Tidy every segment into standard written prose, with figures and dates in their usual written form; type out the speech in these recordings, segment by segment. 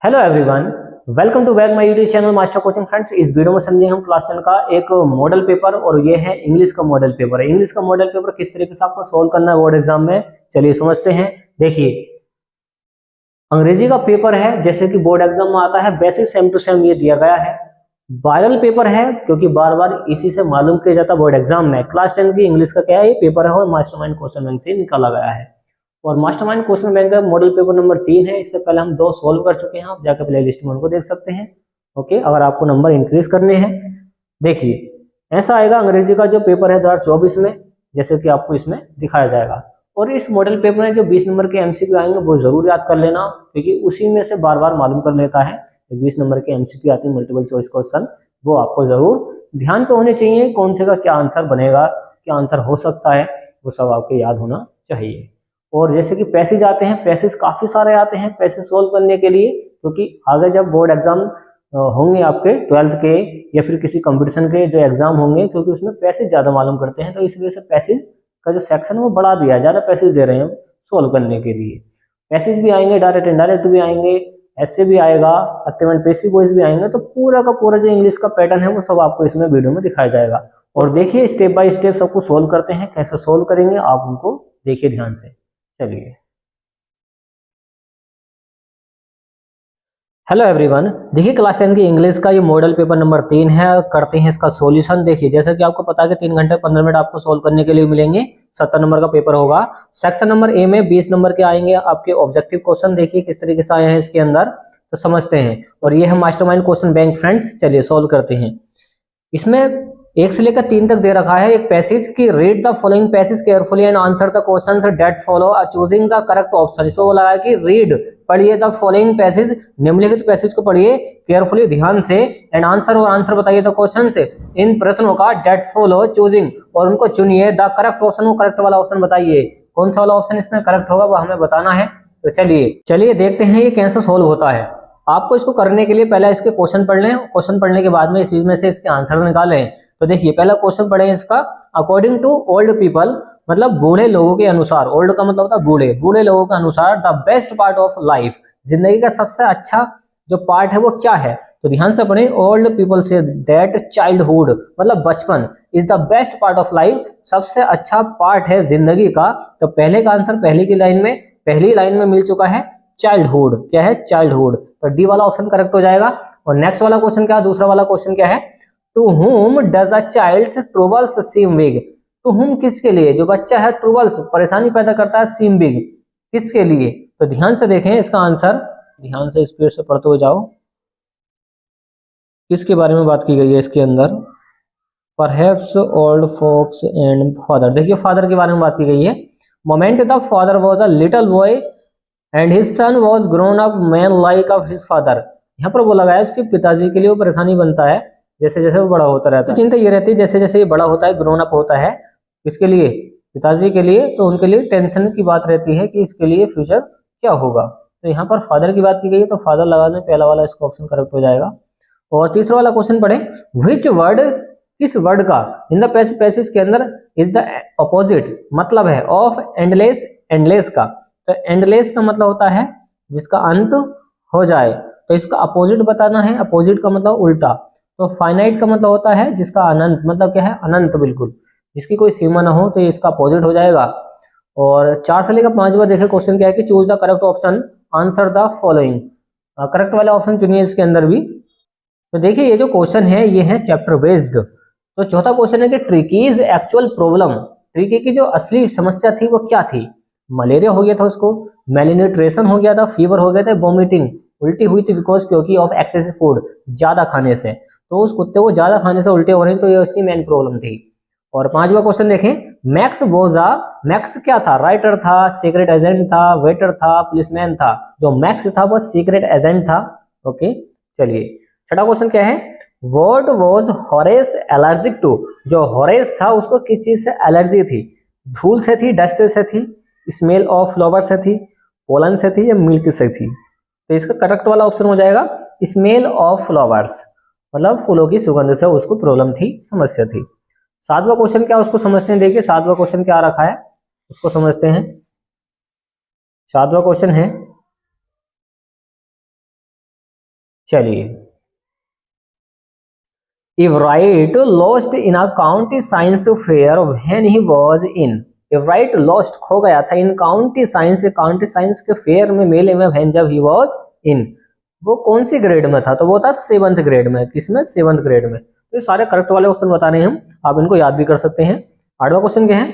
Hello everyone, welcome to back my YouTube channel master coaching. Friends, इस video में समझेंगे हम क्लास 10 का एक मॉडल पेपर और ये है इंग्लिश का मॉडल पेपर। इंग्लिश का मॉडल पेपर किस तरीके से आपको सोल्व करना है बोर्ड एग्जाम में, चलिए समझते हैं। देखिए, अंग्रेजी का पेपर है जैसे कि बोर्ड एग्जाम में आता है, बेसिक सेम टू सेम ये दिया गया है। वायरल पेपर है क्योंकि बार बार इसी से मालूम किया जाता है बोर्ड एग्जाम में। क्लास 10 की इंग्लिश का क्या है, ये पेपर है और मास्टरमाइंड क्वेश्चन बैंक से निकाला गया है। और मास्टरमाइंड क्वेश्चन बैंक का मॉडल पेपर नंबर 3 है। इससे पहले हम 2 सोल्व कर चुके हैं, आप जाकर प्ले लिस्ट में उनको देख सकते हैं। ओके, अगर आपको नंबर इंक्रीज करने हैं। देखिए, ऐसा आएगा अंग्रेजी का जो पेपर है 2024 में, जैसे कि आपको इसमें दिखाया जाएगा। और इस मॉडल पेपर में जो 20 नंबर के एमसीक्यू आएंगे वो जरूर याद कर लेना, क्योंकि उसी में से बार बार मालूम कर लेता है। 20 नंबर के एमसीक्यू आते हैं, मल्टीपल चॉइस क्वेश्चन, वो आपको जरूर ध्यान पे होने चाहिए। कौन से का क्या आंसर बनेगा, क्या आंसर हो सकता है, वो सब आपको याद होना चाहिए। और जैसे कि पैसेज आते हैं, पैसेज काफी सारे आते हैं पैसेज सोल्व करने के लिए, क्योंकि आगे जब बोर्ड एग्जाम होंगे आपके 12th के या फिर किसी कंपटीशन के जो एग्जाम होंगे, क्योंकि उसमें पैसेज ज्यादा मालूम करते हैं, तो इस वजह से पैसेज का जो सेक्शन वो बढ़ा दिया, ज्यादा पैसेज दे रहे हैं सोल्व करने के लिए। पैसेज भी आएंगे, डायरेक्ट इनडायरेक्ट भी आएंगे, ऐसे भी आएगा, एक्टिव एंड पैसिव वॉइस भी आएंगे। तो पूरा का पूरा जो इंग्लिश का पैटर्न है वो सब आपको इसमें वीडियो में दिखाया जाएगा। और देखिए, स्टेप बाय स्टेप सबको सोल्व करते हैं, कैसे सोल्व करेंगे आप उनको देखिए ध्यान से। चलिए, हेलो एवरीवन, देखिए क्लास 10 की इंग्लिश का ये मॉडल पेपर नंबर 3 है। करते हैं इसका सॉल्यूशन। देखिए, जैसा कि आपको पता है कि 3 घंटे 15 मिनट आपको सोल्व करने के लिए मिलेंगे। 70 नंबर का पेपर होगा। सेक्शन नंबर ए में 20 नंबर के आएंगे आपके ऑब्जेक्टिव क्वेश्चन। देखिए किस तरीके से आए हैं इसके अंदर, तो समझते हैं। और ये है मास्टरमाइंड क्वेश्चन बैंक। फ्रेंड्स, चलिए सोल्व करते हैं। इसमें 1 से लेकर 3 तक दे रखा है एक पैसेज की, read the following passage carefully and answer the questions that follow choosing the correct option. इसमें बोला है कि रीड, पढ़िए, द फॉलोइंग पैसेज, निम्नलिखित पैसेज को पढ़िए केयरफुली, ध्यान से, एंड आंसर, और आंसर बताइए द क्वेश्चन से, इन प्रश्नों का, दैट फॉलो चूजिंग, और उनको चुनिए, द करेक्ट ऑप्शन, वो करेक्ट वाला ऑप्शन बताइए। कौन सा वाला ऑप्शन इसमें करेक्ट होगा वो हमें बताना है। तो चलिए देखते हैं ये कैसे सोल्व होता है। आपको इसको करने के लिए पहले इसके क्वेश्चन पढ़ लें, क्वेश्चन पढ़ने के बाद में इस चीज में से इसके आंसर निकालें। तो देखिए, पहला क्वेश्चन पढ़ें इसका। अकॉर्डिंग टू ओल्ड पीपल, मतलब बूढ़े लोगों के अनुसार, ओल्ड का मतलब होता है बूढ़े, बूढ़े लोगों के अनुसार, the best part of life, जिंदगी का सबसे अच्छा जो पार्ट है वो क्या है। तो ध्यान से पढ़ें। Old people say that childhood, मतलब बचपन, is the best part of life, सबसे अच्छा पार्ट है जिंदगी का। तो पहले का आंसर पहली लाइन में मिल चुका है, चाइल्डहुड। क्या है? चाइल्डहुड। तो डी वाला ऑप्शन करेक्ट हो जाएगा। और नेक्स्ट वाला क्वेश्चन क्या है, दूसरा वाला क्वेश्चन क्या है, to whom does a child's troubles seem big. To whom किसके लिए, जो बच्चा है ट्रबल्स परेशानी पैदा करता है, सीम बिग किसके लिए। तो ध्यान से देखें इसका आंसर, ध्यान से स्पीड से पढ़ते हुए जाओ। किसके बारे में बात की गई है इसके अंदर, perhaps old folks and father. देखिए, फादर के बारे में बात की गई है। Moment the father was a little boy and his son was grown up man like of his father. यहाँ पर बोला गया है उसके पिताजी के लिए वो परेशानी बनता है जैसे जैसे वो बड़ा होता रहता है। तो चिंता ये रहती है जैसे जैसे ये बड़ा होता है, ग्रोन अप होता है, किसके लिए, पिताजी के लिए, तो उनके लिए टेंशन की बात रहती है कि इसके लिए फ्यूचर क्या होगा। तो यहाँ पर फादर की बात की गई है, तो फादर लगाने पहला वाला इसका ऑप्शन करेक्ट हो जाएगा। और तीसरा वाला क्वेश्चन पढ़े, विच वर्ड, किस वर्ड का, इन द पैसेज के अंदर, इज द अपोजिट, मतलब है ऑफ एंडलेस, एंडलेस का। तो एंडलेस का मतलब होता है जिसका अंत हो जाए, तो इसका अपोजिट बताना है। अपोजिट का मतलब उल्टा। तो फाइनाइट का मतलब होता है जिसका अनंत, मतलब क्या है, अनंत बिल्कुल, जिसकी कोई सीमा ना हो, तो ये इसका अपोजिट हो जाएगा। और 4 से लेकर 5 बार देखे क्वेश्चन क्या है कि choose the correct option, answer the following, correct वाला ऑप्शन चुनिए इसके अंदर भी। तो देखिए, ये जो क्वेश्चन है ये है चैप्टर बेस्ड। तो चौथा क्वेश्चन है कि ट्रिकीज एक्चुअल प्रॉब्लम, ट्रिकी की जो असली समस्या थी वो क्या थी। मलेरिया हो गया था उसको, मेलिन्यूट्रिशन हो गया था, फीवर हो गया था, वोमिटिंग, उल्टी हुई थी बिकॉज क्योंकि ऑफ एक्सेसिव फूड, ज्यादा खाने से। तो उस कुत्ते को ज्यादा खाने से उल्टे हो रही, तो ये उसकी मेन प्रॉब्लम थी। और 5वां क्वेश्चन देखें, मैक्स बोजा, मैक्स क्या था, राइटर था, सीक्रेट एजेंट था, वेटर था, पुलिसमैन था। जो मैक्स था वो सीक्रेट एजेंट था। ओके, चलिए 6वां क्वेश्चन क्या है, what was Horace allergic to. जो हॉरेस था उसको किस चीज से एलर्जी थी, धूल से थी, डस्ट से थी, स्मेल ऑफ फ्लावर से थी, पोलन से थी, या मिल्क से थी। तो इसका करेक्ट वाला ऑप्शन हो जाएगा स्मेल ऑफ फ्लावर्स, मतलब फूलों की सुगंध से उसको प्रॉब्लम थी, समस्या थी। 7वां क्वेश्चन क्या उसको समझते हैं। देखिए 7वां क्वेश्चन क्या रखा है उसको समझते हैं। 7वां क्वेश्चन है, चलिए, if right lost in a county science fair when he was in, if right lost खो गया था इन काउंटी साइंस के फेयर में, मेले में, व्हेन जब ही वाज इन, वो कौन सी ग्रेड में था, तो वो था 7th ग्रेड में। किसमें? 7th ग्रेड में। तो ये सारे करेक्ट वाले क्वेश्चन बता रहे हैं हम, आप इनको याद भी कर सकते हैं। 8वां क्वेश्चन क्या है?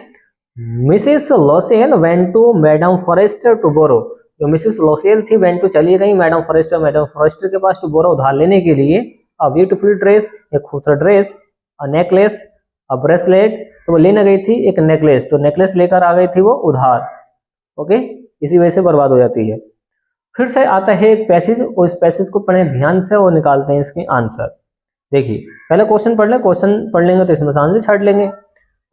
Mrs Loisel went to madam Forestier to borrow, जो मिसेस लॉसेल थी वेंट टू चली गई मैडम फॉरेस्टर के पास टू बोरो उधार लेने के लिए अ ब्यूटीफुल ड्रेस, एक खूबसूरत dress, a necklace, a bracelet, तो वो लेने गई थी एक नेकलेस, तो नेकलेस लेकर आ गई थी वो उधार। ओके, इसी वजह से बर्बाद हो जाती है। फिर से आता है एक पैसेज, और इस पैसेज को पढ़ें ध्यान से और निकालते हैं इसके आंसर। देखिए, पहले क्वेश्चन पढ़ ले, क्वेश्चन पढ़ लेंगे तो इसमें से आंसर छाट लेंगे।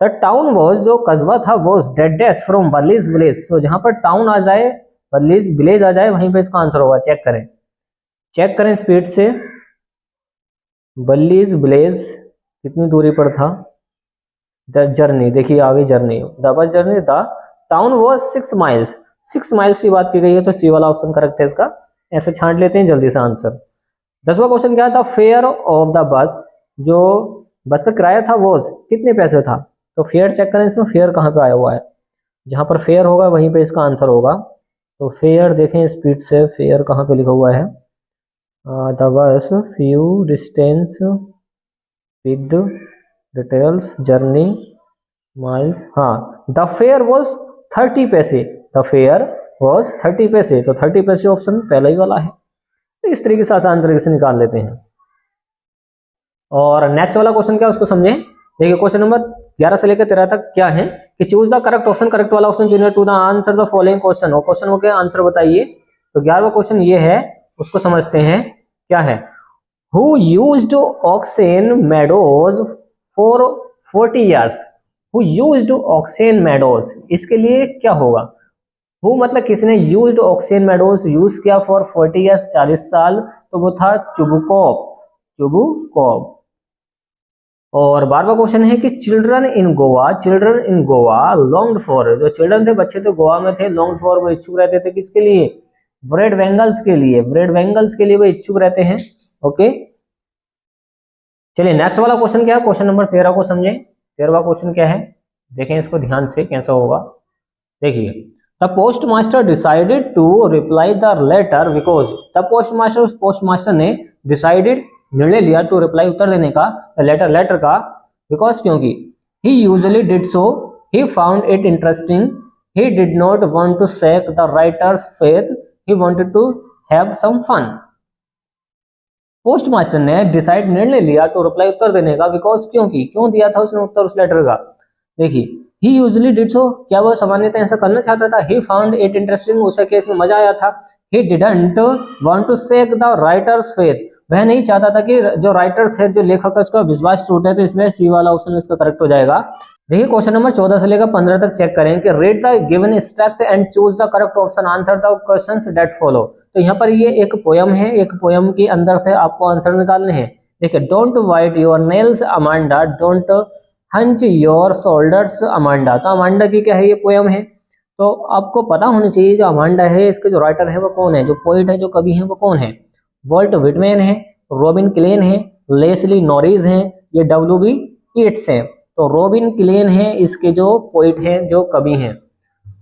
द टाउन वॉज, जो कस्बा था, वॉज डेडेस्ट फ्रॉम वर्लीज विलेज, तो जहां पर टाउन आ जाए, वर्लीज विलेज आ जाए, वहीं पे इसका आंसर होगा। चेक करें स्पीड से। वर्लीज विलेज कितनी दूरी पर था? द जर्नी, देखिए आगे journey, the bus journey, the town was 6 miles, 6 miles की बात की गई है, तो सी वाला ऑप्शन करेक्ट है इसका। ऐसे छांट लेते हैं जल्दी से आंसर। 10वां क्वेश्चन क्या था? फेयर ऑफ द बस, जो बस का किराया था वो कितने पैसे था, तो फेयर चेक करें इसमें, फेयर कहाँ पे आया हुआ है, जहां पर फेयर होगा वहीं पे इसका आंसर होगा। तो फेयर देखें स्पीड से, फेयर कहाँ पे लिखा हुआ है? The bus few distance with details journey miles, हाँ, द फेयर वॉज 30 पैसे, द फेयर वॉज 30 पैसे, तो 30 पैसे ऑप्शन पहला ही वाला है। तो इस तरीके से आसान तरीके से निकाल लेते हैं। और नेक्स्ट वाला क्वेश्चन क्या है उसको समझें। देखिए, क्वेश्चन नंबर 11 से लेकर 13 तक क्या है कि choose the correct option, correct वाला ऑप्शन चुनिए to the answer the following question, और क्वेश्चन के आंसर बताइए। तो 11वां क्वेश्चन ये है, उसको समझते हैं क्या है। Who used oxen meadows for 40 years, who used oxen meadows, इसके लिए क्या होगा? हु मतलब किसने यूज्ड ऑक्सेन मेडोज यूज किया फॉर 40 ईयर्स, 40 साल, तो वो था चुबुकोव। और 12वां क्वेश्चन है कि children in Goa longed for, जो चिल्ड्रन थे, बच्चे तो गोवा में थे, लॉन्ग्ड फॉर वो इच्छुक रहते थे किसके लिए? ब्रेड वेंगल्स के लिए वो इच्छुक रहते हैं। ओके, चलिए नेक्स्ट वाला क्वेश्चन क्या है, क्वेश्चन नंबर 13 को समझें। 13वां क्वेश्चन क्या है, देखें इसको ध्यान से कैसा होगा। देखिए, the post master decided to reply the letter because, the post master ने डिसाइडेड निर्णय लिया टू रिप्लाई उत्तर देने का, लेटर का, बिकॉज क्योंकि he usually did so, he found it interesting, he did not want to shake the writer's faith, he wanted to have some fun. Post master ने decide निर्णय लिया to reply उत्तर देने का, because क्योंकि, क्यों दिया था उसने उत्तर उस लेटर का? देखिए, ही यूजुअली डिड सो, क्या वो सामान्यतः ऐसा करना चाहता था? ही फाउंड इट इंटरेस्टिंग, उसे केस में मजा आया था। He didn't want to shake the writer's faith, वह नहीं चाहता था कि जो राइटर्स है, जो लेखक है, उसका विश्वास टूटे, तो इसमें सी वाला ऑप्शन इसका करेक्ट हो जाएगा। देखिए, क्वेश्चन नंबर 14 से लेकर 15 तक चेक करें कि read the given extract and choose the correct option, answer the questions that follow. तो यहाँ पर ये एक पोयम है, एक पोयम के अंदर से आपको आंसर निकालने हैं। देखिए, don't white your nails Amanda, don't hunch your shoulders Amanda, तो अमांडा की क्या है, ये पोयम है। तो आपको पता होना चाहिए जो अमांडा है, इसके जो राइटर है वो कौन है, जो पोइट है, जो कवि है वो कौन है? वॉल्ट विटमैन है, रॉबिन क्लेन है, लेस्ली नॉरिस है, ये W.B. येट्स है। तो रॉबिन क्लेन है इसके जो पोइट हैं, जो कवि हैं।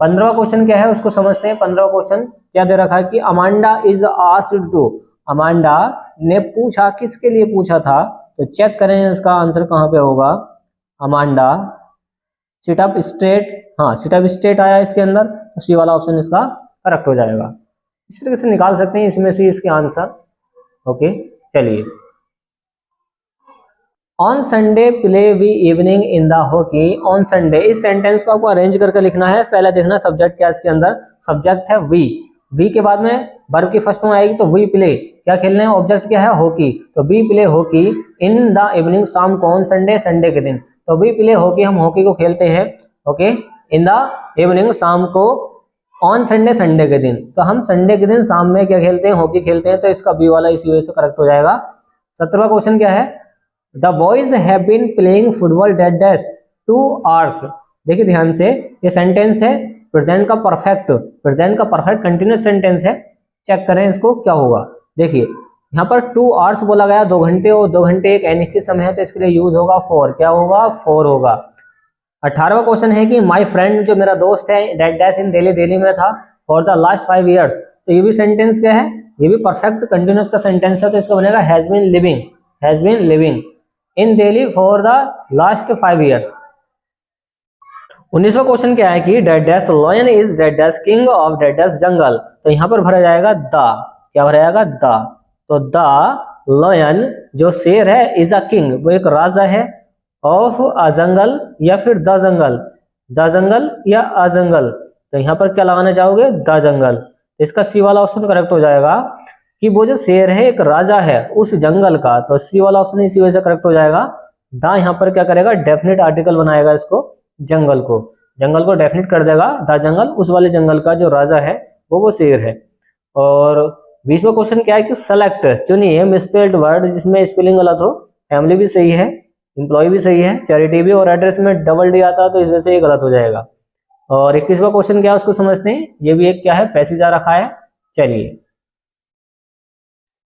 15वां क्वेश्चन क्या है उसको समझते हैं। 15वां क्वेश्चन क्या दे रखा है कि Amanda is asked to, Amanda ने पूछा, किसके लिए पूछा था? तो चेक करें इसका आंसर कहाँ पे होगा। अमांडा सिट अप स्ट्रेट, हाँ सिट अप स्ट्रेट आया इसके अंदर, तो सी वाला ऑप्शन इसका करेक्ट हो जाएगा। इस तरीके से निकाल सकते हैं इसमें से इसके आंसर। ओके, चलिए, on Sunday play we evening in the hockey, on Sunday, इस सेंटेंस को आपको अरेंज करके लिखना है। पहले देखना सब्जेक्ट क्या है इसके अंदर, सब्जेक्ट है वी के बाद में वर्ब की फर्स्ट फॉर्म आएगी, तो वी प्ले, क्या खेलने हैं, ऑब्जेक्ट क्या है, हॉकी, तो we play hockey in the evening, शाम को, ऑन संडे, संडे के दिन, तो वी प्ले हॉकी, हम हॉकी को खेलते हैं। ओके, इन द इवनिंग, शाम को, ऑन संडे, संडे के दिन, तो हम संडे के दिन शाम में क्या खेलते हैं, हॉकी खेलते हैं, तो इसका बी वाला इसी वजह से करेक्ट हो जाएगा। 17वां क्वेश्चन क्या है, the boys have been playing football date dash 2 hours। देखिए ध्यान से, ये सेंटेंस है प्रेजेंट का परफेक्ट कंटिन्यूस सेंटेंस है। चेक करें इसको क्या होगा। देखिए, यहाँ पर 2 hours बोला गया, 2 घंटे, और 2 घंटे एक अनिश्चित समय है तो इसके लिए यूज होगा फॉर। क्या होगा? फॉर होगा। 18वां क्वेश्चन है कि माय फ्रेंड, जो मेरा दोस्त है, that dash in Delhi, Delhi में था, फॉर द लास्ट 5 years। तो ये भी सेंटेंस क्या है? ये भी परफेक्ट कंटिन्यूअस का सेंटेंस है, तो इसका बनेगा has been living in Delhi for the last 5 years। 19वां क्वेश्चन क्या है कि dead dash lion is dead dash king of dead dash jungle. तो यहाँ पर भरा जाएगा द। क्या भरा जाएगा? द। तो द लॉयन, जो शेर है, इज अ किंग, वो एक राजा है, ऑफ अ जंगल या फिर द जंगल या अ जंगल। तो यहाँ पर क्या लगाना चाहोगे? The jungle. इसका सी वाला ऑप्शन करेक्ट हो जाएगा कि वो जो शेर है एक राजा है उस जंगल का, तो सी वाला ऑप्शन इसी वजह से करेक्ट हो जाएगा। द यहाँ पर क्या करेगा? डेफिनेट आर्टिकल बनाएगा इसको, जंगल को डेफिनेट कर देगा, द जंगल, उस वाले जंगल का जो राजा है वो शेर है। और 20वां क्वेश्चन क्या है कि सेलेक्ट, चुनिए मिसस्पेल्ड वर्ड जिसमें स्पेलिंग गलत हो। फैमिली भी सही है, एम्प्लॉय भी सही है, चैरिटी भी, और एड्रेस में डबल डी आता है तो इस वजह से ये गलत हो जाएगा। और 21वां क्वेश्चन क्या है उसको समझते हैं। ये भी एक क्या है? पैसेज आ रखा है। चलिए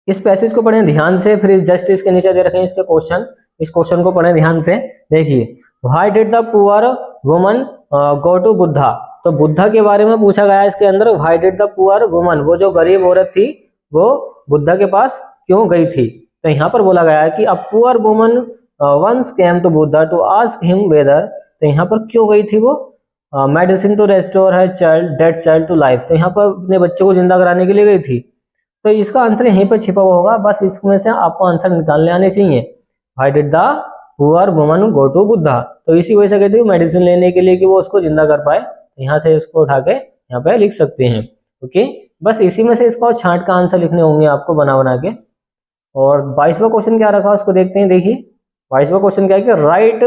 इस पैसेज को पढ़ें ध्यान से, फिर इस जस्ट इसके नीचे दे रखे हैं इसके क्वेश्चन, इस क्वेश्चन को पढ़ें ध्यान से। देखिए, why did the poor woman go to Buddha. तो बुद्धा के बारे में पूछा गया है इसके अंदर। Why did the poor woman, वो जो गरीब औरत थी वो बुद्धा के पास क्यों गई थी। तो यहाँ पर बोला गया है कि a poor woman once came to Buddha to ask him whether. तो यहाँ पर क्यों गई थी वो? Medicine to restore her dead child to life. तो यहाँ पर अपने बच्चे को जिंदा कराने के लिए गई थी। तो इसका आंसर यहीं पर छिपा हुआ होगा, बस इसमें से आपको आंसर निकालने आने चाहिए। Why did the poor woman go to Buddha, तो इसी वजह से कहते हैं मेडिसिन लेने के लिए कि वो उसको जिंदा कर पाए। यहाँ से इसको उठा के यहाँ पे लिख सकते हैं। ओके, बस इसी में से इसका छांट का आंसर लिखने होंगे आपको बना के। और 22वां क्वेश्चन क्या रखा उसको देखते हैं। देखिए 22वां क्वेश्चन क्या है कि राइट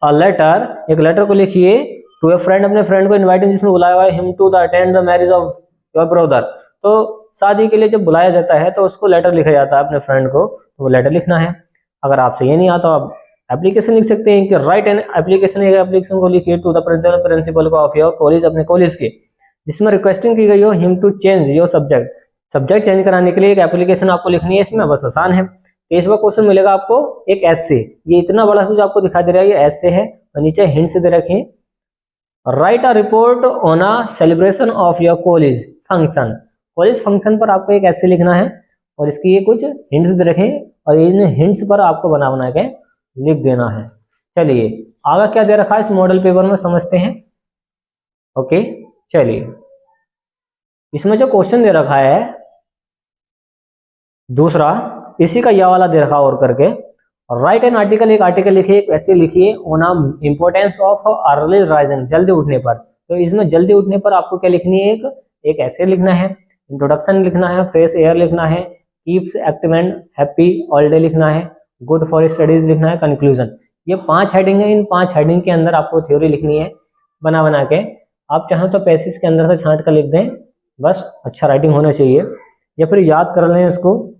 अ लेटर, एक लेटर को लिखिए टू ए फ्रेंड, अपने फ्रेंड को इनवाइटिंग, जिसमें बुलाया हुआ है him to the attend the marriage of your brother. तो शादी के लिए जब बुलाया जाता है तो उसको लेटर लिखा जाता है अपने फ्रेंड को, तो वो लेटर लिखना है। अगर आपसे ये नहीं आता तो आप एप्लीकेशन लिख सकते हैं कि राइट एन एप्लीकेशन, एक एप्लीकेशन को लिखिए टू द प्रिंसिपल को ऑफ योर कॉलेज, अपने कॉलेज के, जिसमें रिक्वेस्टिंग की गई हो him to change your subject change कराने के लिए एक एप्लीकेशन आपको लिखनी है। इसमें बस आसान है। 23वां क्वेश्चन मिलेगा आपको एक एस्से, ये इतना बड़ा सा जो आपको दिखाई दे रहा है ये एस्से है, और नीचे हिंट्स दे रखे हैं। Right a report on a celebration of your college function, college function पर आपको एक एस्से लिखना है, और इसकी ये कुछ हिंट्स दे रखे हैं, और इन हिंट्स पर आपको बना के लिख देना है। चलिए आगे क्या दे रखा है इस मॉडल पेपर में समझते हैं। ओके, चलिए इसमें जो क्वेश्चन दे रखा है दूसरा, इसी का यह वाला दे रखा और करके, राइट एन आर्टिकल, एक आर्टिकल लिखिए, एक ऐसे लिखिए on importance of early rising, जल्दी उठने पर। तो इसमें जल्दी उठने पर आपको क्या लिखनी है? एक ऐसे लिखना है, इंट्रोडक्शन लिखना है, फ्रेश एयर लिखना है, keeps active and happy all day लिखना है, गुड फॉर स्टडीज लिखना है, कंक्लूजन। ये 5 हेडिंग है, इन 5 हेडिंग के अंदर आपको थ्योरी लिखनी है बना के। आप चाहें तो पैसेज के अंदर से छांट कर लिख दें, बस अच्छा राइटिंग होना चाहिए, या फिर याद कर लें इसको।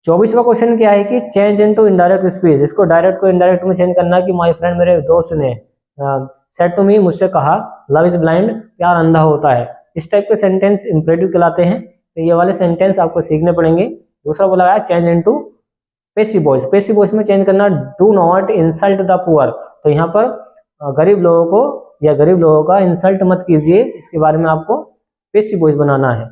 24वां क्वेश्चन क्या है कि चेंज इनटू इनडायरेक्ट स्पीच, इसको डायरेक्ट को इनडायरेक्ट में चेंज करना कि माय फ्रेंड, मेरे दोस्त ने, सेड टू मी, मुझसे कहा, लव इज ब्लाइंड, प्यार अंधा होता है। इस टाइप के सेंटेंस इंपरेटिव कहलाते हैं, तो ये वाले सेंटेंस आपको सीखने पड़ेंगे। दूसरा बोला गया change into passive voice, passive voice में चेंज करना do not insult the poor. तो यहाँ पर गरीब लोगों को या गरीब लोगों का इंसल्ट मत कीजिए, इसके बारे में आपको पैसिव वॉइस बनाना है।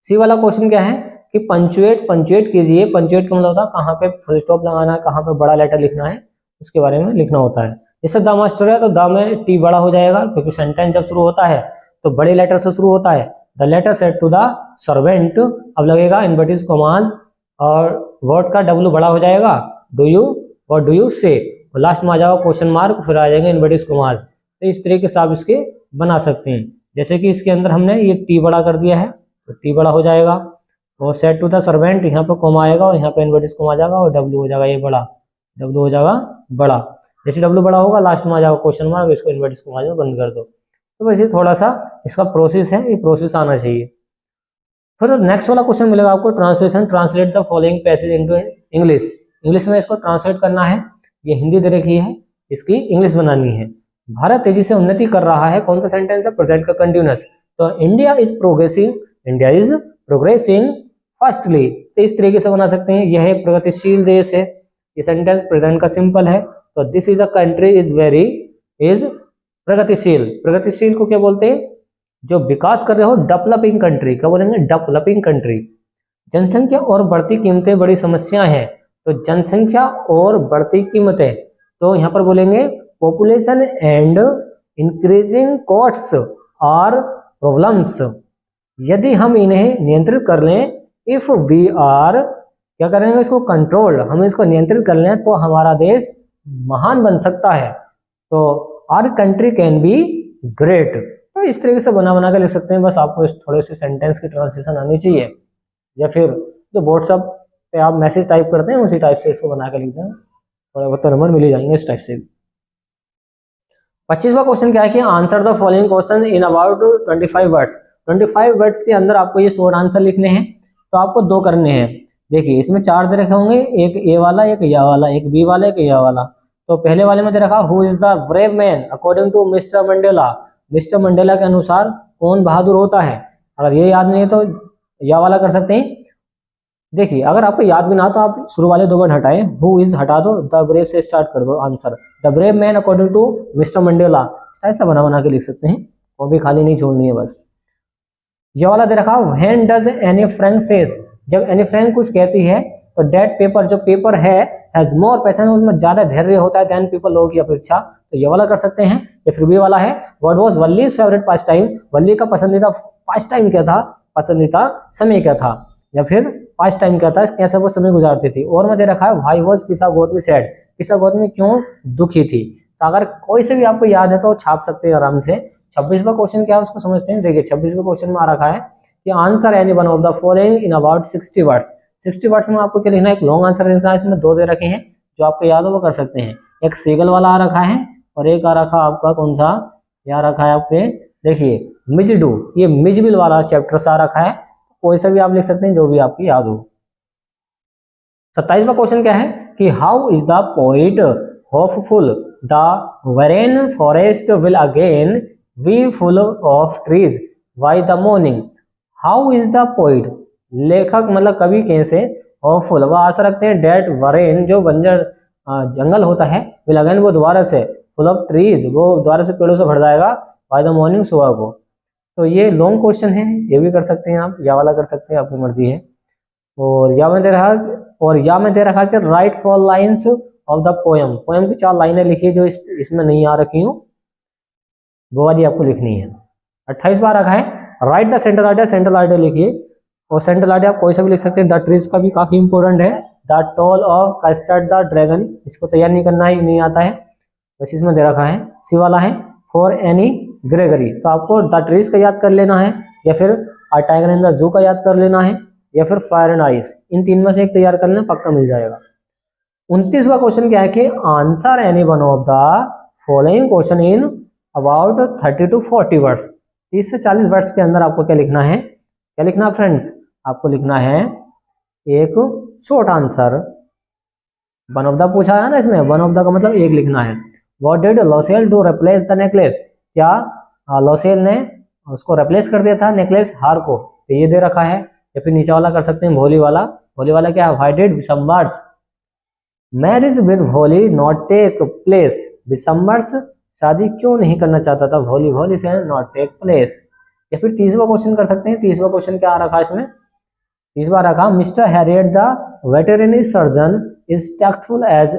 सी वाला क्वेश्चन क्या है कि पंचुएट कीजिए। पंचुएट का मतलब होता है कहाँ पे फुल स्टॉप लगाना है, कहाँ पे बड़ा लेटर लिखना है, उसके बारे में लिखना होता है। जैसे द मास्टर है तो द में टी बड़ा हो जाएगा, क्योंकि सेंटेंस जब शुरू होता है तो बड़े लेटर से शुरू होता है। The letter said to the servant, अब लगेगा इनवर्टेड कॉमास, और वर्ड का डब्ल्यू बड़ा हो जाएगा, do you, what do you say, last में आ जाएगा क्वेश्चन मार्क, फिर आ जाएंगे इनवर्टेड कॉमास। तो इस तरीके से आप इसके बना सकते हैं। जैसे कि इसके अंदर हमने ये टी बड़ा कर दिया है तो टी बड़ा हो जाएगा, और सेड टू द सर्वेंट, यहाँ पे कॉमा आएगा और यहाँ पे इनवर्टेड कॉमा आ जाएगा, और डब्ल्यू हो जाएगा ये बड़ा, डब्ल्यू हो जाएगा बड़ा। जैसे डब्ल्यू बड़ा होगा लास्ट में आ जाएगा क्वेश्चन मार्क, इसको इनवर्टेड कॉमा बंद कर दो। तो वैसे थोड़ा सा इसका प्रोसेस है, ये प्रोसेस आना चाहिए। फिर नेक्स्ट वाला क्वेश्चन मिलेगा आपको translation, translate the following passage into English. English में इसको ट्रांसलेट करना है, ये हिंदी दे रखी है, इसकी इंग्लिश बनानी है। भारत तेजी से उन्नति कर रहा है, कौन सा सेंटेंस है? प्रेजेंट का कंटिन्यूअस। तो इंडिया इज प्रोग्रेसिंग फर्स्टली, तो इस तरीके से बना सकते हैं, यह एक प्रगतिशील देश है, ये सेंटेंस प्रेजेंट का सिंपल है, तो this is a country is प्रगतिशील। प्रगतिशील को क्या बोलते हैं, जो विकास कर रहे हो, डेवलपिंग कंट्री, क्या बोलेंगे, डेवलपिंग कंट्री। जनसंख्या और बढ़ती कीमतें बड़ी समस्याएं हैं, तो जनसंख्या और बढ़ती कीमतें, तो यहाँ पर बोलेंगे population and increasing costs are problems. यदि हम इन्हें नियंत्रित कर लें, इफ वी आर, क्या करेंगे, इसको कंट्रोल, हम इसको नियंत्रित कर लें तो हमारा देश महान बन सकता है, तो our country can be great. तो इस तरीके से बना के लिख सकते हैं, बस आपको इस थोड़े से सेंटेंस की ट्रांसलेशन आनी चाहिए, या फिर जो व्हाट्सएप पे आप मैसेज टाइप करते हैं उसी टाइप से इसको बना के लिख दें, थोड़े बहुत नंबर मिल ही जाएंगे इस टाइप से। 25वां क्वेश्चन क्या है कि answer the following question in about 25 words. 25 words के अंदर आपको ये शॉर्ट आंसर लिखने हैं, तो आपको दो करने हैं। देखिए इसमें 4 दे रखे होंगे, एक ए वाला, एक या वाला, एक बी वाला, एक या वाला। तो पहले वाले में दे रखा who is the brave man according to mister Mandela. Mister Mandela के अनुसार कौन बहादुर होता है। अगर ये याद नहीं है तो या वाला कर सकते हैं। देखिए अगर आपको याद भी ना तो आप शुरू वाले 2 वर्ड हटाएं, हु इज हटा दो, द ब्रेव से स्टार्ट कर दो answer, the brave man according to mister Mandela. ऐसा बना के लिख सकते हैं, वो भी खाली नहीं छोड़नी है बस। ये वाला दे रखा when does Anne Frank says, जब एनी फ्रैंक कुछ कहती है तो डेट पेपर, जो पेपर है, हैज मोर पैशन, उसमें ज्यादा धैर्य होता है देन पीपल, लोगों की अपेक्षा, तो ये वाला कर सकते हैं। या फिर बी वाला है what was Valli's favourite pastime, Valli का पसंदीदा पास टाइम क्या था, पसंदीदा समय क्या था, या फिर पास टाइम क्या था, कैसे वो समय गुजारती थी। और में दे रखा है व्हाई वाज किस्सा गौतमी सैड, किस्सा गौतमी क्यों दुखी थी। तो अगर कोई से भी आपको याद है तो छाप सकते हैं आराम से। 26वां क्वेश्चन क्या है उसको समझते हैं। देखिए 26वें क्वेश्चन में आ रखा है कि answer any one of the following in about 60 words. 60 words में आपको क्या लिखना है, एक लॉन्ग आंसर लिखना है। इसमें 2 दे रखे हैं, जो आपको याद हो वो कर सकते हैं। एक सीगल वाला आ रखा है और एक आ रखा आपका कौन सा, यहाँ रखा है आपके, देखिए मिजडू, ये मिजबिल वाला चैप्टर सा रखा है, कोई सा भी आप लिख सकते हैं जो भी आपकी याद हो। 27वां क्वेश्चन क्या है कि how is the poet hopeful the barren forest will again be full of trees by the morning. How is the poet, लेखक मतलब कवि कैसे, होपफुल वह आशा रखते हैं, डेट वरेन जो बंजर जंगल होता है, विल अगेन वो दोबारा से, फुल ऑफ ट्रीज वो दोबारा से पेड़ों से भर जाएगा, बाय द मॉर्निंग सुबह को। तो ये लॉन्ग क्वेश्चन है, ये भी कर सकते हैं आप, या वाला कर सकते हैं, आपकी मर्जी है। और या में दे रहा कि right 4 lines of the poem, poem की 4 लाइनें लिखिए जो इसमें नहीं आ रखी हूँ, वो वाली आपको लिखनी है। 28 बार रखा है right the central idea, central idea लिखिए, और सेंट्रल आइडिया आप कोई सा भी लिख सकते हैं। द ट्रीज का भी काफी इंपॉर्टेंट है। The tall of custard the dragon, इसको तैयार नहीं करना है, नहीं आता है, बस इसमें दे रखा है। सी वाला है फॉर एनी ग्रेगरी, तो आपको द ट्रीज का याद कर लेना है, या फिर a tiger in the zoo का याद कर लेना है, या फिर फायर एंड आइस, इन 3 में से एक तैयार कर लेना, पक्का मिल जाएगा। 29वां क्वेश्चन क्या है कि answer any one of the following question in about 30 to 40 words. 30 से 40 वर्ड्स के अंदर आपको क्या लिखना है, क्या लिखना है फ्रेंड्स, आपको लिखना है एक short answer. One of the पूछा है ना, इसमें वन ऑफ द का मतलब एक लिखना है। What did लोसेल do replace the necklace, क्या लोसेल ने उसको रिप्लेस कर दिया था नेकलेस, हार को, तो ये दे रखा है। या फिर नीचे वाला कर सकते हैं भोली वाला, भोली वाला क्या है, व्हाई डिड विशंबर्स मैरिज विद भोली नॉट टेक प्लेस, विशंबर्स शादी क्यों नहीं करना चाहता था भोली, भोली से नॉट टेक प्लेस। या फिर 30वां क्वेश्चन कर सकते हैं। 30वां क्वेश्चन क्या आ रखा है इसमें, 30वां रखा mister Herriot the veterinary surgeon is tactful as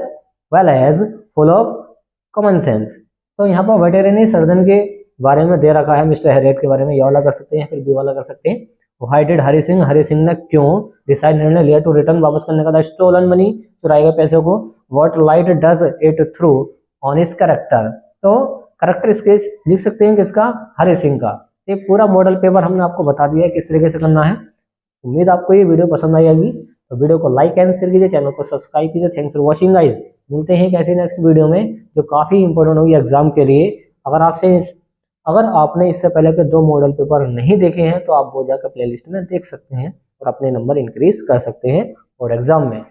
well as full of common sense. तो यहाँ पर वेटरनरी सर्जन के बारे में दे रखा है, मिस्टर हैरियट के बारे में, ये वाला कर सकते हैं, या फिर बी वाला कर सकते हैं। व्हाई डिड हरि सिंह ने क्यों डिसाइड निर्णय लिया टू रिटर्न, वापस करने का, द स्टोलन मनी चुराए गए पैसे को। What light does it through on his character, तो कैरेक्टर स्केच लिख सकते हैं किसका, हरि सिंह का। ये पूरा मॉडल पेपर हमने आपको बता दिया है किस तरीके से करना है। उम्मीद आपको ये वीडियो पसंद आई होगी, तो वीडियो को लाइक एंड शेयर कीजिए, चैनल को सब्सक्राइब कीजिए। थैंक्स फॉर वॉचिंग गाइस, मिलते हैं एक ऐसी नेक्स्ट वीडियो में जो काफी इंपॉर्टेंट होगी एग्जाम के लिए। अगर आपने इससे पहले के 2 मॉडल पेपर नहीं देखे हैं तो आप वो जाकर प्लेलिस्ट में देख सकते हैं और अपने नंबर इंक्रीज कर सकते हैं और एग्जाम में।